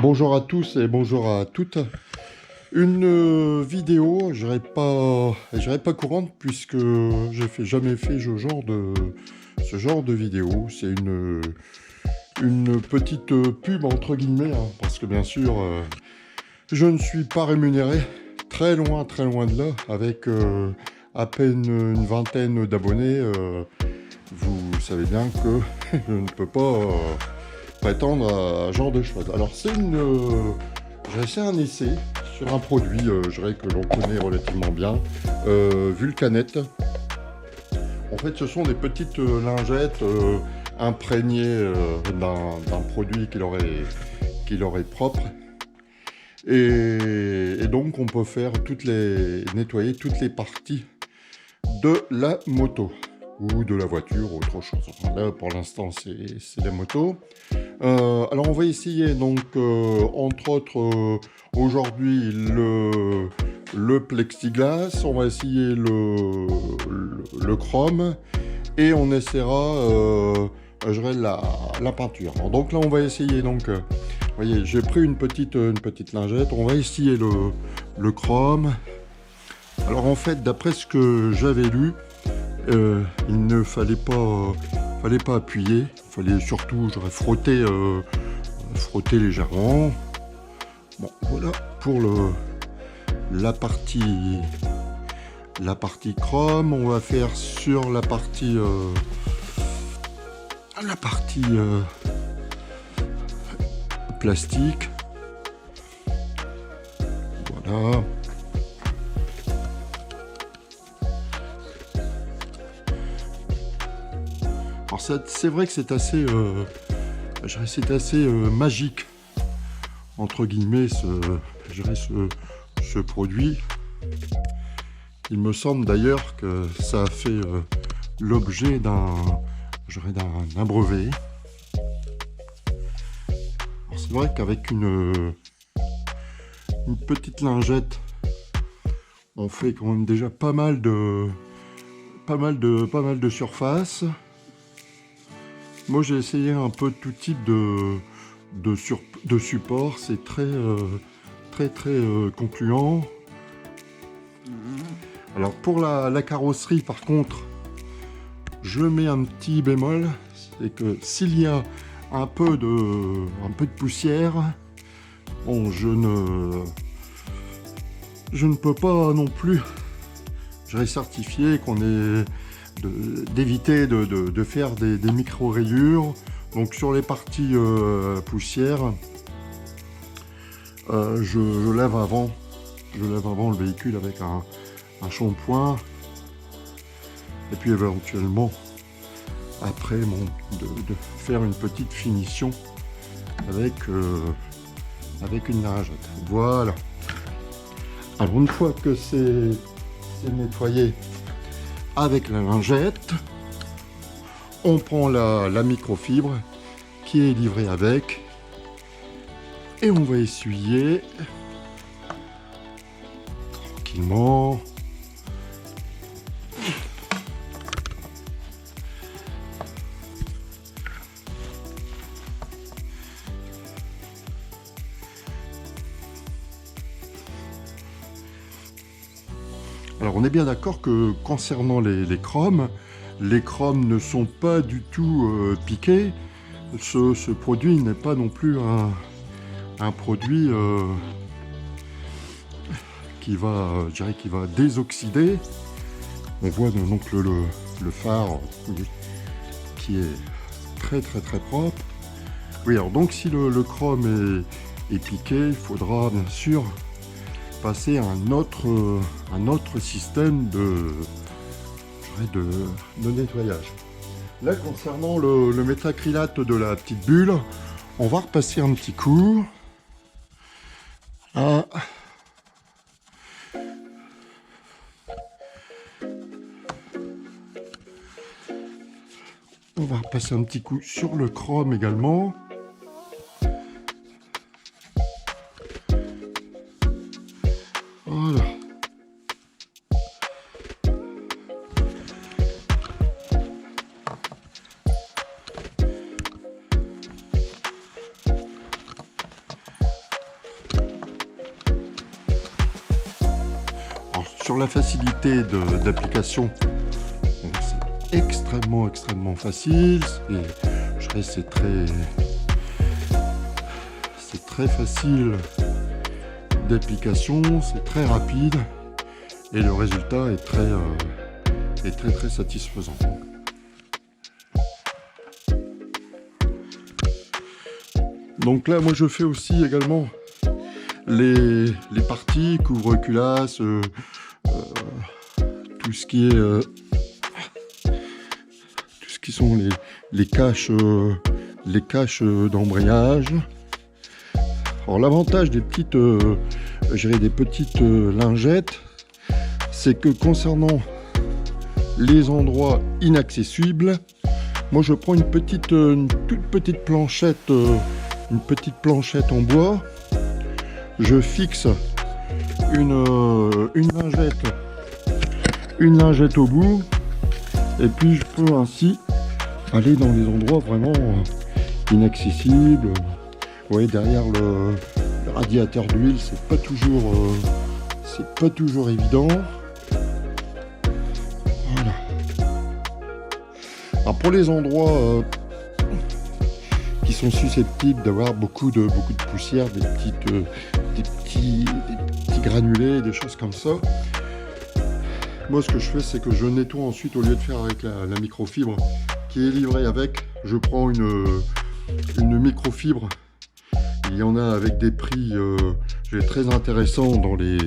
Bonjour à tous et bonjour à toutes. Une vidéo, je dirais pas courante puisque jamais fait ce genre de vidéo. C'est une petite pub entre guillemets, hein, parce que bien sûr, je ne suis pas rémunéré, très loin de là, avec à peine une vingtaine d'abonnés. Vous savez bien que je ne peux pas prétendre à ce genre de choses. Alors j'ai fait un essai sur un produit, je dirais que l'on connaît relativement bien, Vulcanette. En fait, ce sont des petites lingettes imprégnées d'un produit qui leur est propre. Et donc, on peut nettoyer toutes les parties de la moto ou de la voiture, autre chose. Enfin, là, pour l'instant, c'est la moto. Alors on va essayer donc entre autres aujourd'hui le plexiglas, on va essayer le chrome et on essaiera je dirais la peinture. Alors, donc là on va essayer vous voyez, j'ai pris une petite lingette, on va essayer le chrome. Alors en fait, d'après ce que j'avais lu, il ne fallait pas appuyer, il fallait surtout frotter légèrement. Bon, voilà pour la partie chrome. On va faire sur la partie plastique. Voilà. Alors c'est vrai que c'est assez, magique, entre guillemets, ce produit. Il me semble d'ailleurs que ça a fait l'objet d'un brevet. C'est vrai qu'avec une petite lingette, on fait quand même déjà pas mal de surface. Moi, j'ai essayé un peu tout type de support. C'est très concluant. Alors, pour la carrosserie, par contre, je mets un petit bémol. C'est que s'il y a un peu de poussière, bon, je ne peux pas non plus, certifier qu'on est d'éviter de faire des micro-rayures. Donc sur les parties poussières, je lève avant le véhicule avec un shampoing, et puis éventuellement après de faire une petite finition avec une lingette. Voilà. Alors une fois que c'est nettoyé avec la lingette, on prend la microfibre qui est livrée avec et on va essuyer tranquillement. Alors on est bien d'accord que concernant les chromes ne sont pas du tout piqués. Ce produit n'est pas non plus un produit qui va désoxyder. On voit donc le phare qui est très propre. Oui, alors donc si le chrome est piqué, il faudra bien sûr passer à un autre système de nettoyage. Là, concernant le métacrylate de la petite bulle, on va repasser un petit coup. Là. On va repasser un petit coup sur le chrome également. Voilà. sur la facilité d'application, c'est extrêmement facile. C'est très facile d'application, c'est très rapide et le résultat est très satisfaisant. Donc là, moi je fais aussi également les parties couvre-culasse, tout ce qui sont les caches d'embrayage. Alors l'avantage des petites lingettes, c'est que concernant les endroits inaccessibles, moi je prends une toute petite planchette en bois, je fixe une lingette au bout, et puis je peux ainsi aller dans les endroits vraiment inaccessibles. Vous voyez, derrière le radiateur d'huile, c'est pas toujours évident. Voilà. Alors pour les endroits qui sont susceptibles d'avoir beaucoup de poussière, des petits granulés, des choses comme ça, moi ce que je fais, c'est que je nettoie ensuite, au lieu de faire avec la microfibre qui est livrée avec, je prends une microfibre. Il y en a avec des prix très intéressants dans les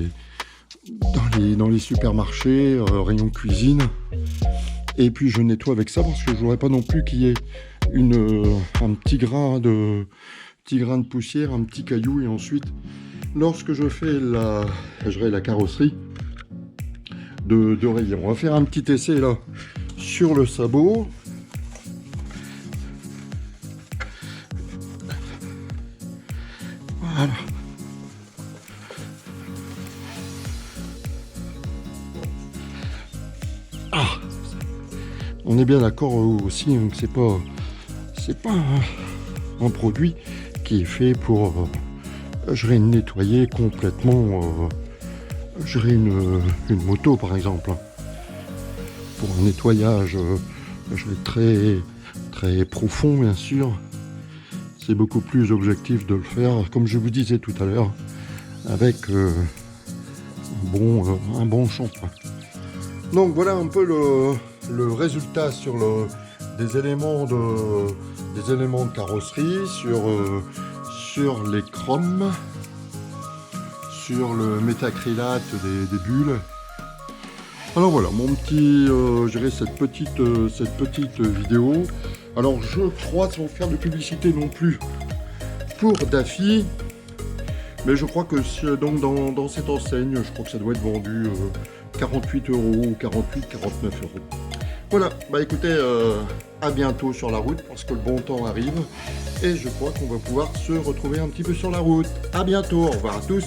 supermarchés, rayon cuisine. Et puis je nettoie avec ça parce que je ne voudrais pas non plus qu'il y ait un petit grain de poussière, un petit caillou. Et ensuite, lorsque je fais la carrosserie de rayon, on va faire un petit essai là sur le sabot. Voilà. Ah, on est bien d'accord aussi que c'est pas un produit qui est fait pour nettoyer complètement une moto par exemple, pour un nettoyage très profond bien sûr. C'est beaucoup plus objectif de le faire, comme je vous disais tout à l'heure, avec un bon shampoing. Donc voilà un peu le résultat sur des éléments de carrosserie, sur les chromes, sur le métacrylate des bulles. Alors voilà, mon petit, cette petite vidéo. Alors je crois, sans faire de publicité non plus pour Daffy, mais je crois que donc dans cette enseigne, je crois que ça doit être vendu 48 €, ou 48, 49 €. Voilà, bah écoutez, à bientôt sur la route parce que le bon temps arrive et je crois qu'on va pouvoir se retrouver un petit peu sur la route. À bientôt, au revoir à tous.